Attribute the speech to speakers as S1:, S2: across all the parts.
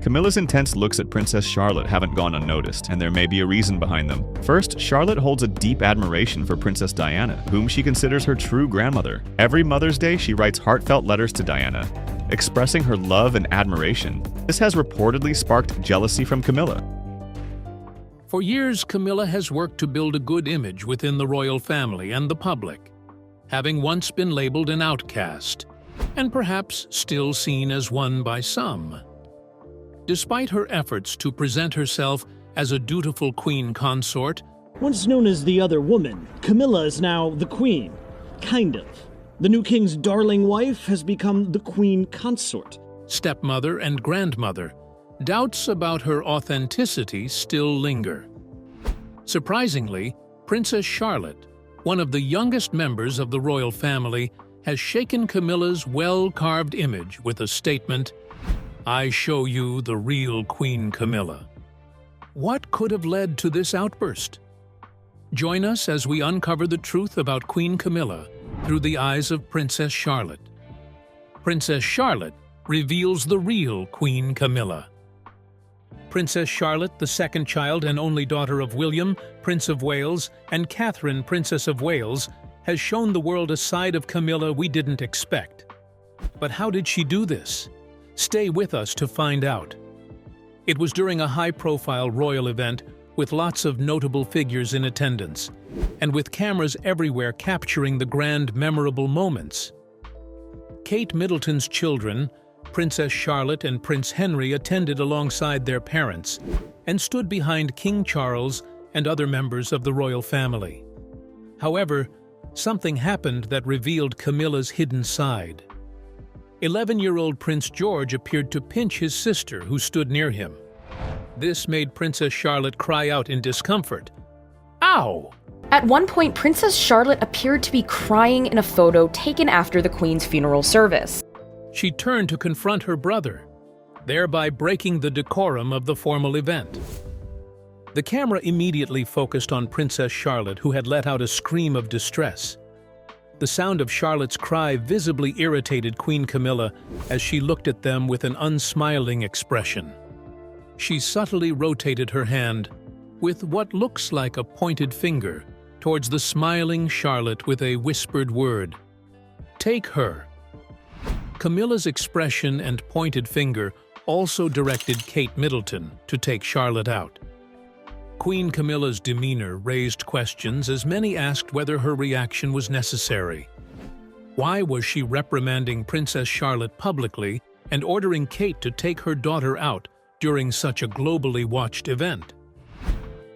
S1: Camilla's intense looks at Princess Charlotte haven't gone unnoticed, and there may be a reason behind them. First, Charlotte holds a deep admiration for Princess Diana, whom she considers her true grandmother. Every Mother's Day, she writes heartfelt letters to Diana, expressing her love and admiration. This has reportedly sparked jealousy from Camilla.
S2: For years, Camilla has worked to build a good image within the royal family and the public, having once been labeled an outcast, and perhaps still seen as one by some. Despite her efforts to present herself as a dutiful queen consort,
S3: once known as the other woman, Camilla is now the queen. Kind of. The new king's darling wife has become the queen consort.
S2: Stepmother and grandmother, doubts about her authenticity still linger. Surprisingly, Princess Charlotte, one of the youngest members of the royal family, has shaken Camilla's well-carved image with a statement, "I show you the real Queen Camilla." What could have led to this outburst? Join us as we uncover the truth about Queen Camilla through the eyes of Princess Charlotte. Princess Charlotte reveals the real Queen Camilla. Princess Charlotte, the second child and only daughter of William, Prince of Wales, and Catherine, Princess of Wales, has shown the world a side of Camilla we didn't expect. But how did she do this? Stay with us to find out. It was during a high-profile royal event with lots of notable figures in attendance, and with cameras everywhere capturing the grand, memorable moments. Kate Middleton's children, Princess Charlotte and Prince Henry, attended alongside their parents and stood behind King Charles and other members of the royal family. However, something happened that revealed Camilla's hidden side. 11-year-old Prince George appeared to pinch his sister, who stood near him. This made Princess Charlotte cry out in discomfort, "Ow!"
S4: At one point, Princess Charlotte appeared to be crying in a photo taken after the Queen's funeral service.
S2: She turned to confront her brother, thereby breaking the decorum of the formal event. The camera immediately focused on Princess Charlotte, who had let out a scream of distress. The sound of Charlotte's cry visibly irritated Queen Camilla as she looked at them with an unsmiling expression. She subtly rotated her hand, with what looks like a pointed finger, towards the smiling Charlotte with a whispered word, "Take her." Camilla's expression and pointed finger also directed Kate Middleton to take Charlotte out. Queen Camilla's demeanor raised questions as many asked whether her reaction was necessary. Why was she reprimanding Princess Charlotte publicly and ordering Kate to take her daughter out during such a globally watched event?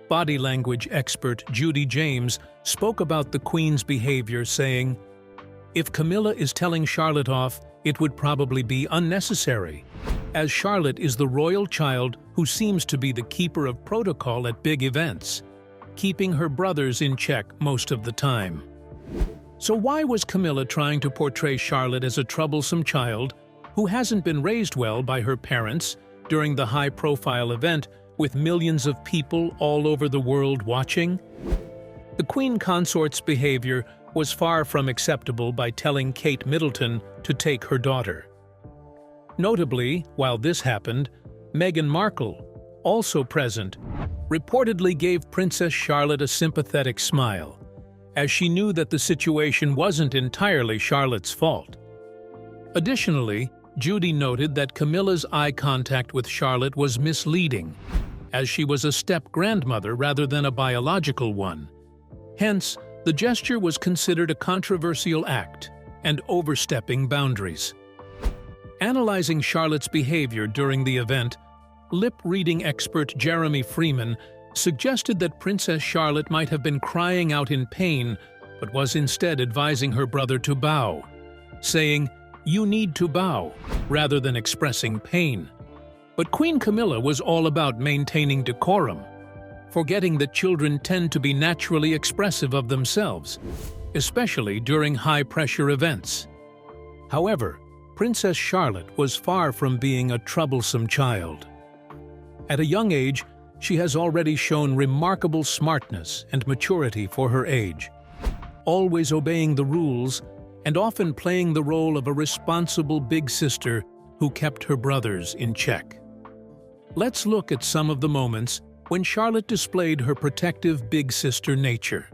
S2: Body language expert Judy James spoke about the Queen's behavior, saying, "If Camilla is telling Charlotte off, it would probably be unnecessary, as Charlotte is the royal child who seems to be the keeper of protocol at big events, keeping her brothers in check most of the time." So why was Camilla trying to portray Charlotte as a troublesome child who hasn't been raised well by her parents during the high-profile event with millions of people all over the world watching? The Queen Consort's behavior was far from acceptable by telling Kate Middleton to take her daughter. Notably, while this happened, Meghan Markle, also present, reportedly gave Princess Charlotte a sympathetic smile, as she knew that the situation wasn't entirely Charlotte's fault. Additionally, Judy noted that Camilla's eye contact with Charlotte was misleading, as she was a step-grandmother rather than a biological one. Hence, the gesture was considered a controversial act and overstepping boundaries. Analyzing Charlotte's behavior during the event, lip-reading expert Jeremy Freeman suggested that Princess Charlotte might have been crying out in pain, but was instead advising her brother to bow, saying, "You need to bow," rather than expressing pain. But Queen Camilla was all about maintaining decorum, forgetting that children tend to be naturally expressive of themselves, especially during high-pressure events. However, Princess Charlotte was far from being a troublesome child. At a young age, she has already shown remarkable smartness and maturity for her age, always obeying the rules and often playing the role of a responsible big sister who kept her brothers in check. Let's look at some of the moments when Charlotte displayed her protective big sister nature.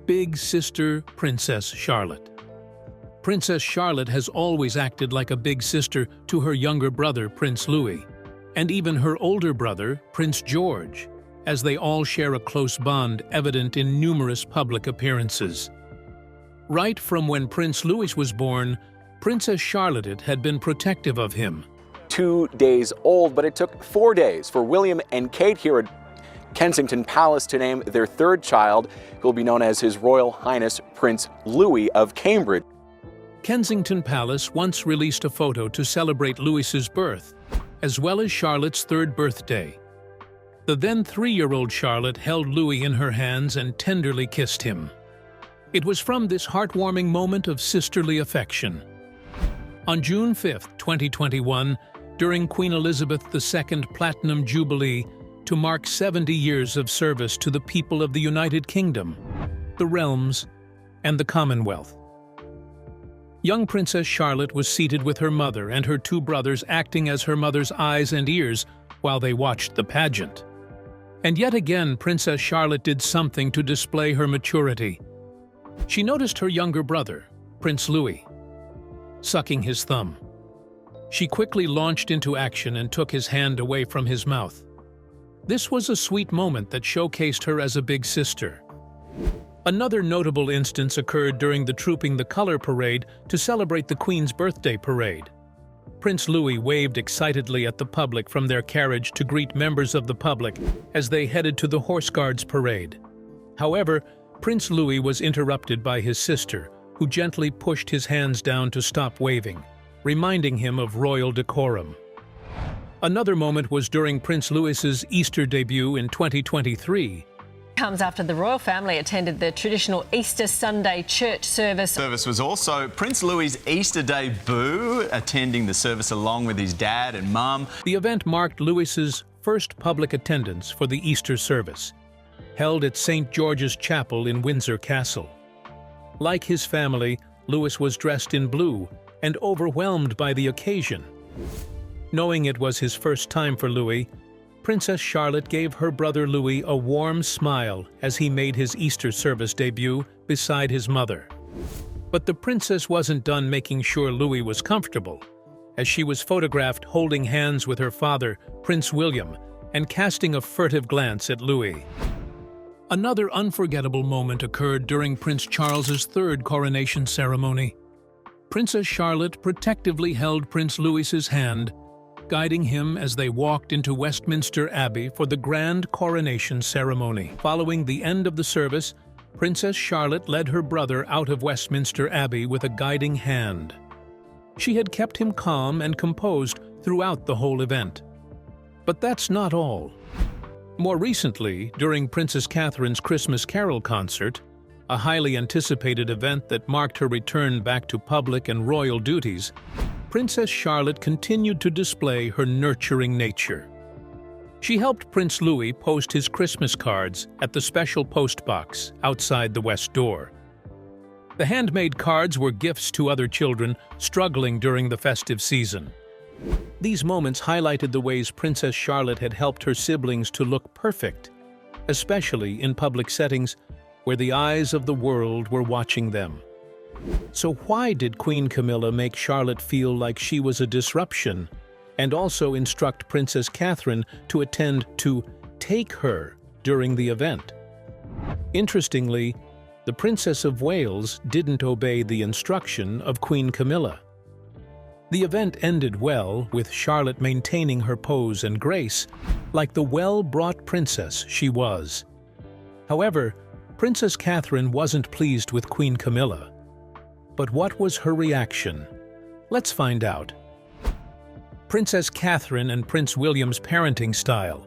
S2: Big sister Princess Charlotte. Princess Charlotte has always acted like a big sister to her younger brother, Prince Louis, and even her older brother, Prince George, as they all share a close bond evident in numerous public appearances. Right from when Prince Louis was born, Princess Charlotte had been protective of him.
S5: 2 days old, but it took 4 days for William and Kate here at Kensington Palace to name their third child, who will be known as His Royal Highness Prince Louis of Cambridge.
S2: Kensington Palace once released a photo to celebrate Louis's birth, as well as Charlotte's third birthday. The then 3-year-old Charlotte held Louis in her hands and tenderly kissed him. It was from this heartwarming moment of sisterly affection. On June 5, 2021, during Queen Elizabeth II Platinum Jubilee, to mark 70 years of service to the people of the United Kingdom, the realms, and the Commonwealth. Young Princess Charlotte was seated with her mother and her 2 brothers acting as her mother's eyes and ears while they watched the pageant. And yet again, Princess Charlotte did something to display her maturity. She noticed her younger brother, Prince Louis, sucking his thumb. She quickly launched into action and took his hand away from his mouth. This was a sweet moment that showcased her as a big sister. Another notable instance occurred during the Trooping the Color parade to celebrate the Queen's birthday parade. Prince Louis waved excitedly at the public from their carriage to greet members of the public as they headed to the Horse Guards parade. However, Prince Louis was interrupted by his sister, who gently pushed his hands down to stop waving, reminding him of royal decorum. Another moment was during Prince Louis's Easter debut in 2023.
S6: Comes after the royal family attended the traditional Easter Sunday church service.
S7: Service was also Prince Louis's Easter debut, attending the service along with his dad and mum.
S2: The event marked Louis's first public attendance for the Easter service, held at St. George's Chapel in Windsor Castle. Like his family, Louis was dressed in blue and overwhelmed by the occasion. Knowing it was his first time for Louis, Princess Charlotte gave her brother Louis a warm smile as he made his Easter service debut beside his mother. But the princess wasn't done making sure Louis was comfortable, as she was photographed holding hands with her father, Prince William, and casting a furtive glance at Louis. Another unforgettable moment occurred during Prince Charles's third coronation ceremony. Princess Charlotte protectively held Prince Louis's hand, guiding him as they walked into Westminster Abbey for the grand coronation ceremony. Following the end of the service, Princess Charlotte led her brother out of Westminster Abbey with a guiding hand. She had kept him calm and composed throughout the whole event. But that's not all. More recently, during Princess Catherine's Christmas Carol concert, a highly anticipated event that marked her return back to public and royal duties, Princess Charlotte continued to display her nurturing nature. She helped Prince Louis post his Christmas cards at the special post box outside the west door. The handmade cards were gifts to other children struggling during the festive season. These moments highlighted the ways Princess Charlotte had helped her siblings to look perfect, especially in public settings where the eyes of the world were watching them. So why did Queen Camilla make Charlotte feel like she was a disruption, and also instruct Princess Catherine to attend to take her during the event? Interestingly, the Princess of Wales didn't obey the instruction of Queen Camilla. The event ended well, with Charlotte maintaining her pose and grace, like the well-brought princess she was. However, Princess Catherine wasn't pleased with Queen Camilla. But what was her reaction? Let's find out. Princess Catherine and Prince William's parenting style.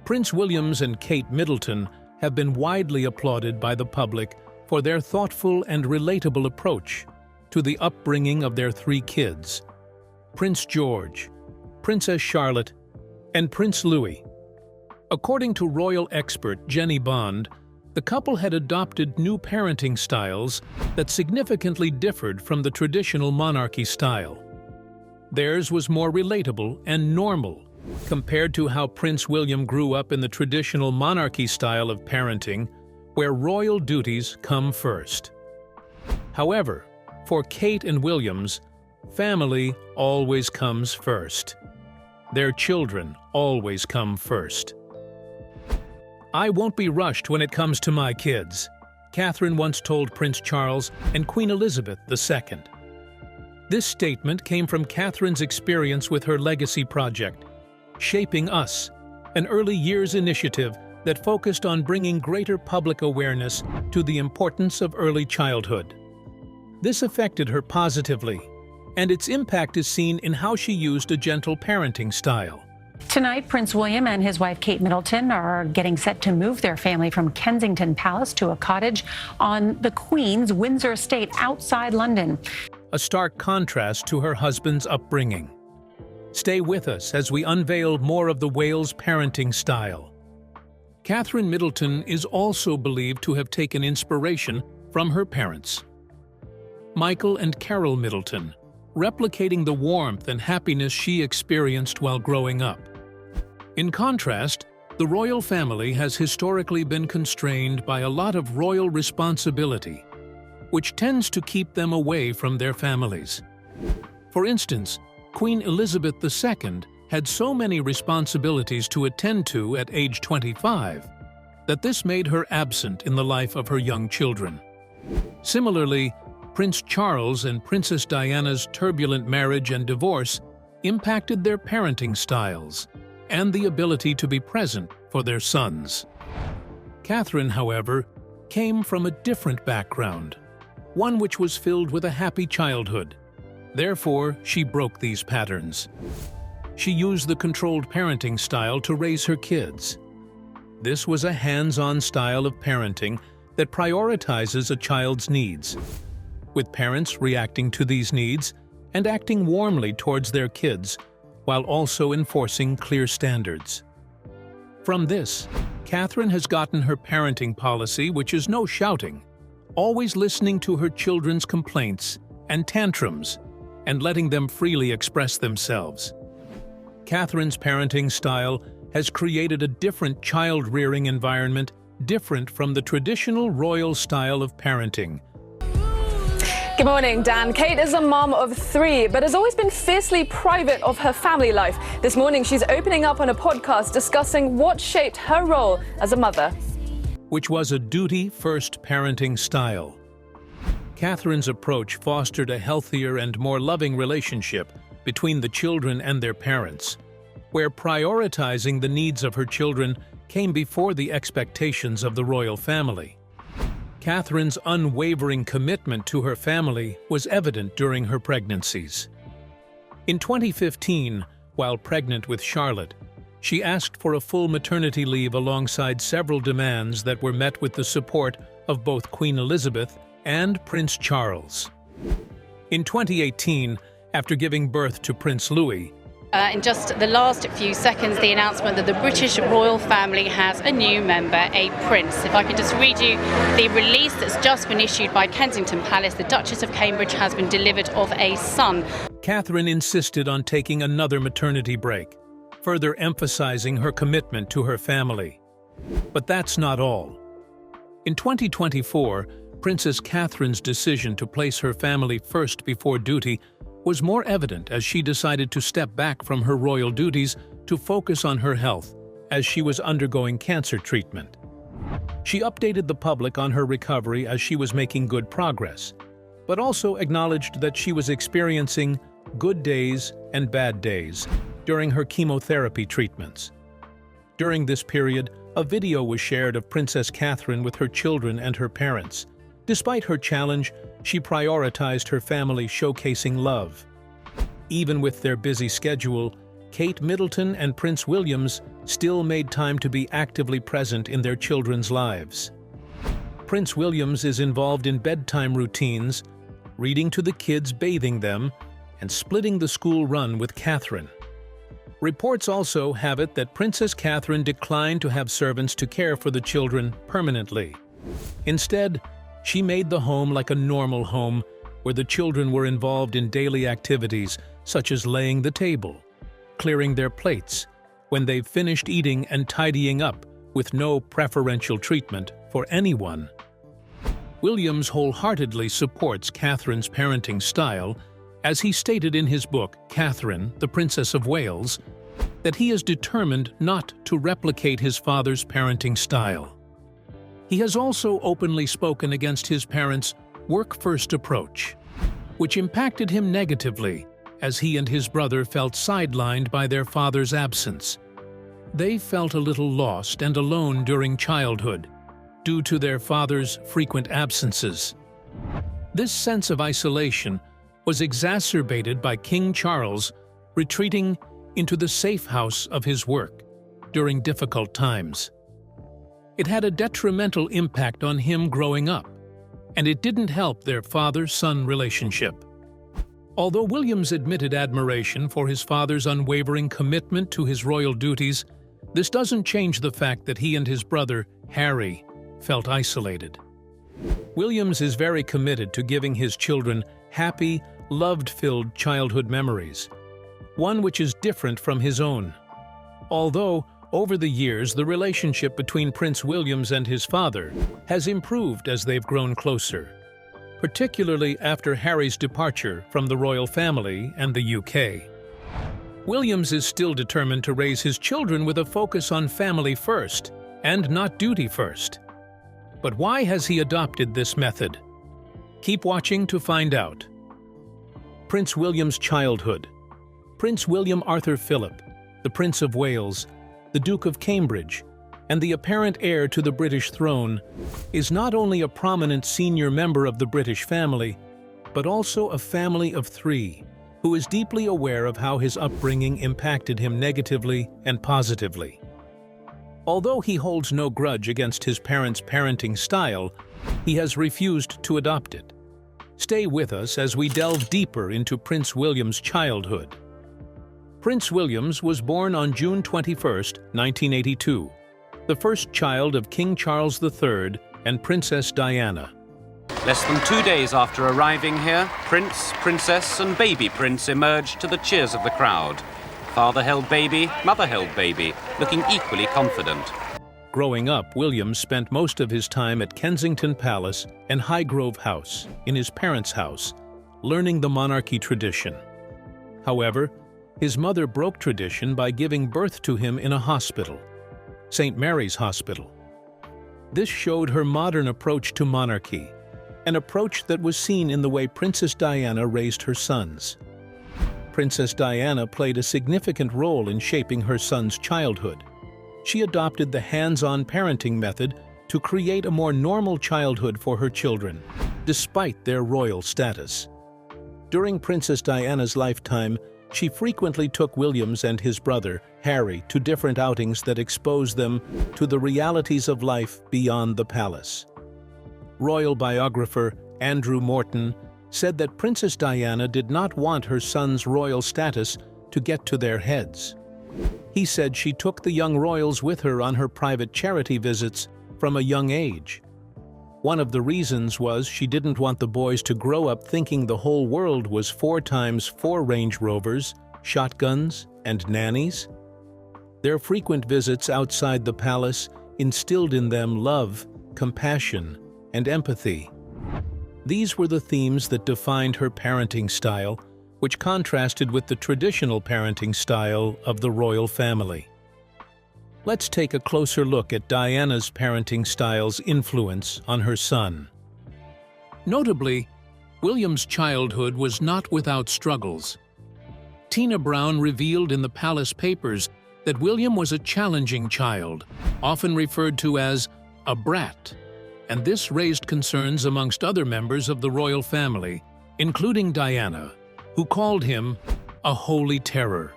S2: Prince William's and Kate Middleton have been widely applauded by the public for their thoughtful and relatable approach to the upbringing of their 3 kids, Prince George, Princess Charlotte, and Prince Louis. According to royal expert Jenny Bond, the couple had adopted new parenting styles that significantly differed from the traditional monarchy style. Theirs was more relatable and normal, compared to how Prince William grew up in the traditional monarchy style of parenting, where royal duties come first. However, for Kate and Williams, family always comes first. Their children always come first. "I won't be rushed when it comes to my kids," Catherine once told Prince Charles and Queen Elizabeth II. This statement came from Catherine's experience with her legacy project, Shaping Us, an early years initiative that focused on bringing greater public awareness to the importance of early childhood. This affected her positively, and its impact is seen in how she used a gentle parenting style.
S8: Tonight, Prince William and his wife Kate Middleton are getting set to move their family from Kensington Palace to a cottage on the Queen's Windsor estate outside London.
S2: A stark contrast to her husband's upbringing. Stay with us as we unveil more of the Wales parenting style. Catherine Middleton is also believed to have taken inspiration from her parents, Michael and Carol Middleton, replicating the warmth and happiness she experienced while growing up. In contrast, the royal family has historically been constrained by a lot of royal responsibility, which tends to keep them away from their families. For instance, Queen Elizabeth II had so many responsibilities to attend to at age 25 that this made her absent in the life of her young children. Similarly, Prince Charles and Princess Diana's turbulent marriage and divorce impacted their parenting styles and the ability to be present for their sons. Catherine, however, came from a different background, one which was filled with a happy childhood. Therefore, she broke these patterns. She used the controlled parenting style to raise her kids. This was a hands-on style of parenting that prioritizes a child's needs, with parents reacting to these needs and acting warmly towards their kids, while also enforcing clear standards. From this, Catherine has gotten her parenting policy, which is no shouting, always listening to her children's complaints and tantrums, and letting them freely express themselves. Catherine's parenting style has created a different child-rearing environment, different from the traditional royal style of parenting.
S9: Good morning, Dan. Kate is a mom of 3, but has always been fiercely private of her family life. This morning, she's opening up on a podcast discussing what shaped her role as a mother,
S2: which was a duty-first parenting style. Catherine's approach fostered a healthier and more loving relationship between the children and their parents, where prioritizing the needs of her children came before the expectations of the royal family. Catherine's unwavering commitment to her family was evident during her pregnancies. In 2015, while pregnant with Charlotte, she asked for a full maternity leave alongside several demands that were met with the support of both Queen Elizabeth and Prince Charles. In 2018, after giving birth to Prince Louis,
S10: in just the last few seconds, the announcement that the British royal family has a new member, a prince. If I could just read you the release that's just been issued by Kensington Palace, the Duchess of Cambridge has been delivered of a son.
S2: Catherine insisted on taking another maternity break, further emphasizing her commitment to her family. But that's not all. In 2024, Princess Catherine's decision to place her family first before duty was more evident as she decided to step back from her royal duties to focus on her health as she was undergoing cancer treatment. She updated the public on her recovery as she was making good progress, but also acknowledged that she was experiencing good days and bad days during her chemotherapy treatments. During this period, a video was shared of Princess Catherine with her children and her parents. Despite her challenge, she prioritized her family, showcasing love. Even with their busy schedule, Kate Middleton and Prince Williams still made time to be actively present in their children's lives. Prince Williams is involved in bedtime routines, reading to the kids, bathing them, and splitting the school run with Catherine. Reports also have it that Princess Catherine declined to have servants to care for the children permanently. Instead, she made the home like a normal home, where the children were involved in daily activities such as laying the table, clearing their plates, when they've finished eating and tidying up with no preferential treatment for anyone. Williams wholeheartedly supports Catherine's parenting style, as he stated in his book, Catherine, the Princess of Wales, that he is determined not to replicate his father's parenting style. He has also openly spoken against his parents' work-first approach, which impacted him negatively as he and his brother felt sidelined by their father's absence. They felt a little lost and alone during childhood due to their father's frequent absences. This sense of isolation was exacerbated by King Charles retreating into the safe house of his work during difficult times. It had a detrimental impact on him growing up, and it didn't help their father-son relationship. Although Williams admitted admiration for his father's unwavering commitment to his royal duties, this doesn't change the fact that he and his brother, Harry, felt isolated. Williams is very committed to giving his children happy, love-filled childhood memories, one which is different from his own. Although, over the years, the relationship between Prince Williams and his father has improved as they've grown closer, particularly after Harry's departure from the royal family and the UK. Williams is still determined to raise his children with a focus on family first and not duty first. But why has he adopted this method? Keep watching to find out. Prince William's childhood. Prince William Arthur Philip, the Prince of Wales, the Duke of Cambridge, and the apparent heir to the British throne, is not only a prominent senior member of the British family, but also a family of three, who is deeply aware of how his upbringing impacted him negatively and positively. Although he holds no grudge against his parents' parenting style, he has refused to adopt it. Stay with us as we delve deeper into Prince William's childhood. Prince Williams was born on June 21, 1982, the first child of King Charles III and Princess Diana.
S11: Less than 2 days after arriving here, Prince, Princess and baby Prince emerged to the cheers of the crowd. Father held baby, mother held baby, looking equally confident.
S2: Growing up, William spent most of his time at Kensington Palace and Highgrove House, in his parents' house, learning the monarchy tradition. However, his mother broke tradition by giving birth to him in a hospital, St. Mary's Hospital. This showed her modern approach to monarchy, an approach that was seen in the way Princess Diana raised her sons. Princess Diana played a significant role in shaping her son's childhood. She adopted the hands-on parenting method to create a more normal childhood for her children, despite their royal status. During Princess Diana's lifetime, she frequently took Williams and his brother, Harry, to different outings that exposed them to the realities of life beyond the palace. Royal biographer Andrew Morton said that Princess Diana did not want her son's royal status to get to their heads. He said she took the young royals with her on her private charity visits from a young age. One of the reasons was she didn't want the boys to grow up thinking the whole world was 4x4 Range Rovers, shotguns, and nannies. Their frequent visits outside the palace instilled in them love, compassion, and empathy. These were the themes that defined her parenting style, which contrasted with the traditional parenting style of the royal family. Let's take a closer look at Diana's parenting style's influence on her son. Notably, William's childhood was not without struggles. Tina Brown revealed in the palace papers that William was a challenging child, often referred to as a brat, and this raised concerns amongst other members of the royal family, including Diana, who called him a holy terror.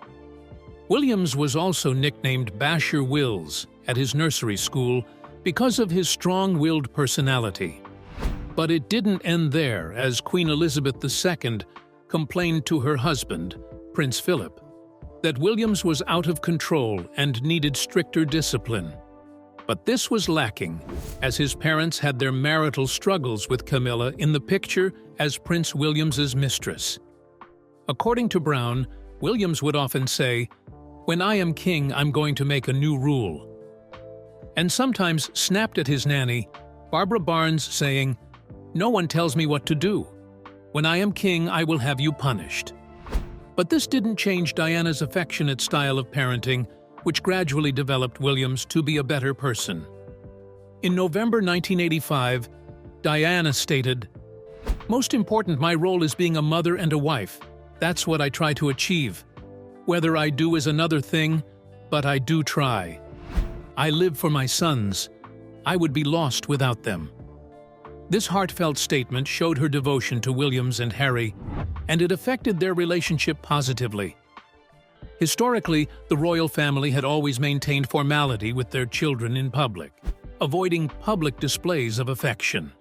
S2: Williams was also nicknamed Basher Wills at his nursery school because of his strong-willed personality. But it didn't end there, as Queen Elizabeth II complained to her husband, Prince Philip, that Williams was out of control and needed stricter discipline. But this was lacking, as his parents had their marital struggles with Camilla in the picture as Prince William's mistress. According to Brown, Williams would often say, "When I am king, I'm going to make a new rule." And sometimes snapped at his nanny, Barbara Barnes, saying, "No one tells me what to do. When I am king, I will have you punished." But this didn't change Diana's affectionate style of parenting, which gradually developed Williams to be a better person. In November 1985, Diana stated, "Most important, my role is being a mother and a wife. That's what I try to achieve. Whether I do is another thing, but I do try. I live for my sons. I would be lost without them." This heartfelt statement showed her devotion to Williams and Harry, and it affected their relationship positively. Historically, the royal family had always maintained formality with their children in public, avoiding public displays of affection.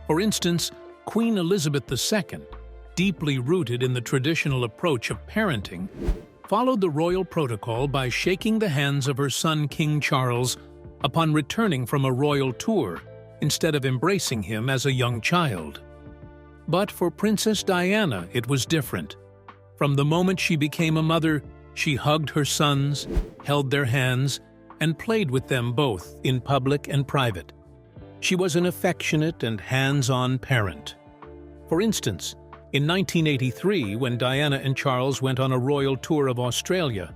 S2: For instance, Queen Elizabeth II, deeply rooted in the traditional approach of parenting, followed the royal protocol by shaking the hands of her son King Charles upon returning from a royal tour, instead of embracing him as a young child. But for Princess Diana, it was different. From the moment she became a mother, she hugged her sons, held their hands, and played with them both in public and private. She was an affectionate and hands-on parent. For instance, in 1983, when Diana and Charles went on a royal tour of Australia,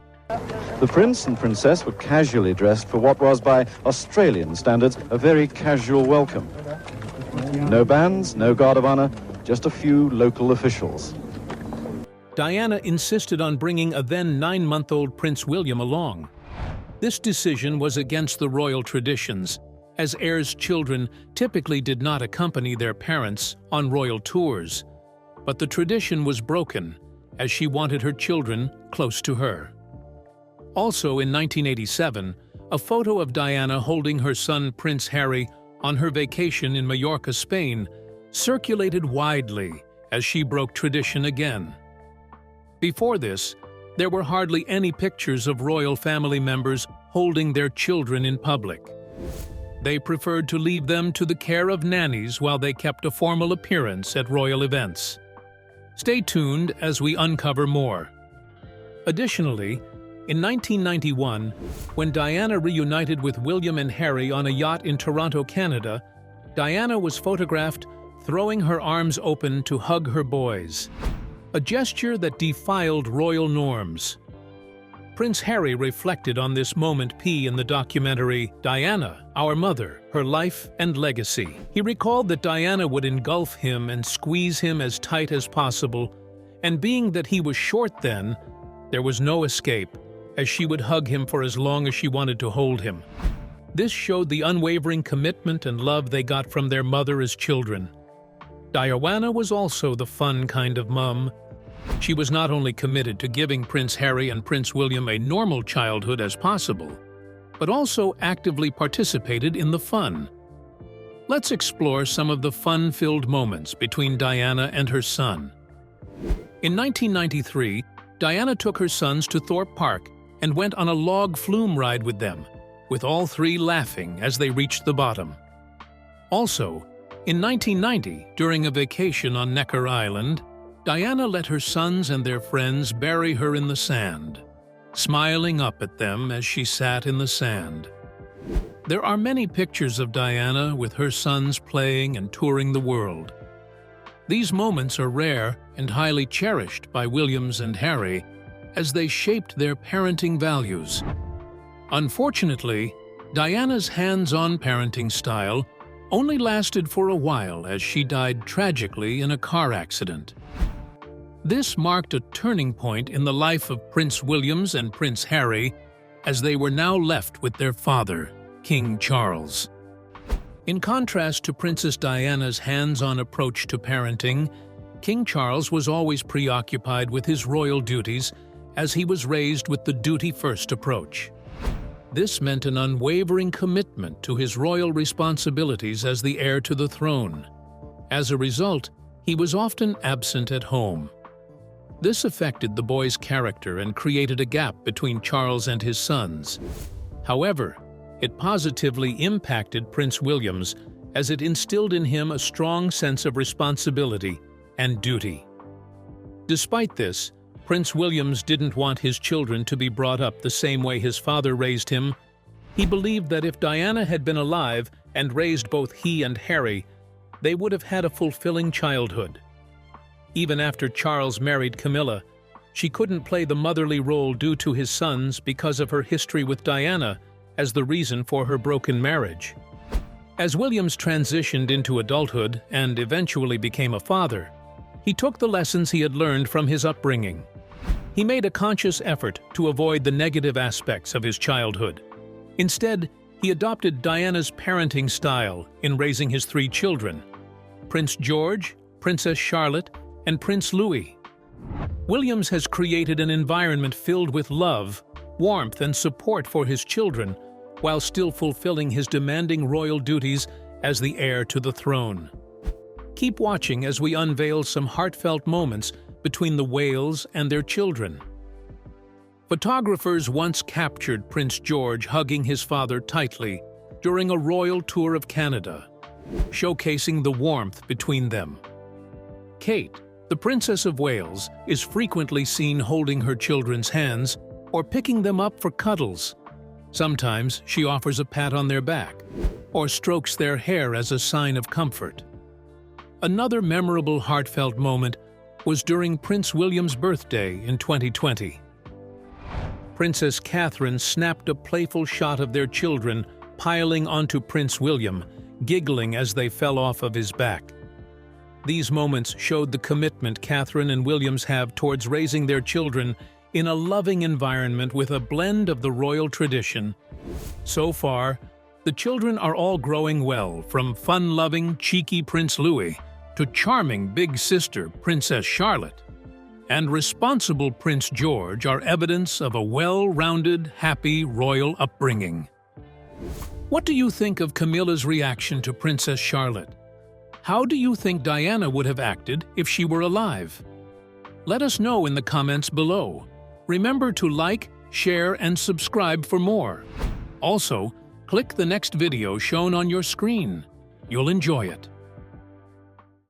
S12: the Prince and Princess were casually dressed for what was, by Australian standards, a very casual welcome. No bands, no guard of honor, just a few local officials.
S2: Diana insisted on bringing a then 9-month-old Prince William along. This decision was against the royal traditions, as heirs' children typically did not accompany their parents on royal tours. But the tradition was broken, as she wanted her children close to her. Also in 1987, a photo of Diana holding her son Prince Harry on her vacation in Mallorca, Spain, circulated widely as she broke tradition again. Before this, there were hardly any pictures of royal family members holding their children in public. They preferred to leave them to the care of nannies while they kept a formal appearance at royal events. Stay tuned as we uncover more. Additionally, in 1991, when Diana reunited with William and Harry on a yacht in Toronto, Canada, Diana was photographed throwing her arms open to hug her boys, a gesture that defied royal norms. Prince Harry reflected on this moment in the documentary Diana, Our Mother, Her Life and Legacy. He recalled that Diana would engulf him and squeeze him as tight as possible, and being that he was short then, there was no escape, as she would hug him for as long as she wanted to hold him. This showed the unwavering commitment and love they got from their mother as children. Diana was also the fun kind of mom. She was not only committed to giving Prince Harry and Prince William a normal childhood as possible, but also actively participated in the fun. Let's explore some of the fun-filled moments between Diana and her son. In 1993, Diana took her sons to Thorpe Park and went on a log flume ride with them, with all three laughing as they reached the bottom. Also, in 1990, during a vacation on Necker Island, Diana let her sons and their friends bury her in the sand, smiling up at them as she sat in the sand. There are many pictures of Diana with her sons playing and touring the world. These moments are rare and highly cherished by Williams and Harry as they shaped their parenting values. Unfortunately, Diana's hands-on parenting style only lasted for a while as she died tragically in a car accident. This marked a turning point in the life of Prince Williams and Prince Harry, as they were now left with their father, King Charles. In contrast to Princess Diana's hands-on approach to parenting, King Charles was always preoccupied with his royal duties, as he was raised with the duty-first approach. This meant an unwavering commitment to his royal responsibilities as the heir to the throne. As a result, he was often absent at home. This affected the boy's character and created a gap between Charles and his sons. However, it positively impacted Prince Williams, as it instilled in him a strong sense of responsibility and duty. Despite this, Prince Williams didn't want his children to be brought up the same way his father raised him. He believed that if Diana had been alive and raised both he and Harry, they would have had a fulfilling childhood. Even after Charles married Camilla, she couldn't play the motherly role due to his sons because of her history with Diana as the reason for her broken marriage. As Williams transitioned into adulthood and eventually became a father, he took the lessons he had learned from his upbringing. He made a conscious effort to avoid the negative aspects of his childhood. Instead, he adopted Diana's parenting style in raising his 3 children: Prince George, Princess Charlotte, and Prince Louis. Williams has created an environment filled with love, warmth, and support for his children, while still fulfilling his demanding royal duties as the heir to the throne. Keep watching as we unveil some heartfelt moments between the Wales and their children. Photographers once captured Prince George hugging his father tightly during a royal tour of Canada, showcasing the warmth between them. Kate, the Princess of Wales, is frequently seen holding her children's hands or picking them up for cuddles. Sometimes she offers a pat on their back or strokes their hair as a sign of comfort. Another memorable heartfelt moment was during Prince William's birthday in 2020. Princess Catherine snapped a playful shot of their children piling onto Prince William, giggling as they fell off of his back. These moments showed the commitment Catherine and Williams have towards raising their children in a loving environment with a blend of the royal tradition. So far, the children are all growing well, from fun-loving, cheeky Prince Louis to charming big sister Princess Charlotte. And responsible Prince George are evidence of a well-rounded, happy royal upbringing. What do you think of Camilla's reaction to Princess Charlotte? How do you think Diana would have acted if she were alive? Let us know in the comments below. Remember to like, share, and subscribe for more. Also, click the next video shown on your screen. You'll enjoy it.